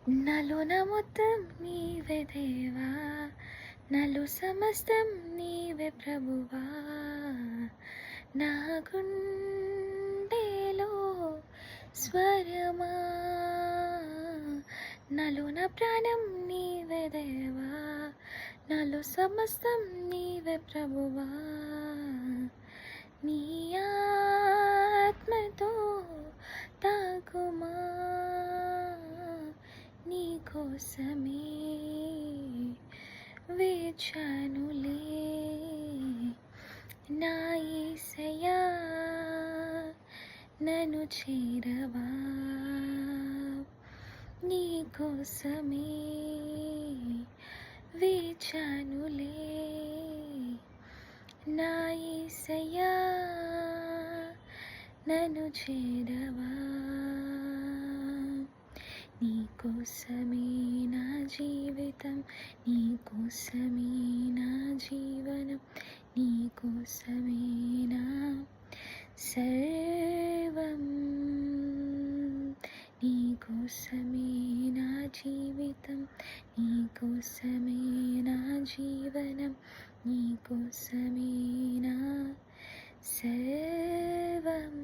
నాలో నా మొత్తం నీవే దేవా, నాలో సమస్తం నీవే ప్రభువా. నా గుండెలో స్వరమా, నాలో నా ప్రాణం నీవే దేవా, నాలో సమస్తం నీవే ప్రభువా. నీ ఆత్మతో తాకుమా, నీ కోసమే వేచానులే నా యేసయ్యా, నన్ను చేరవా. నీ కోసమే వేచానులే నా యేసయ్యా, నన్ను చేరవా. నీ కోసమే నా జీవితం, నీ కోసమే నా జీవనం, నీ కోసమే నా సర్వం. నీ కోసమే నా జీవితం, నీ కోసమే నా జీవనం, నీ కోసమే నా సర్వం.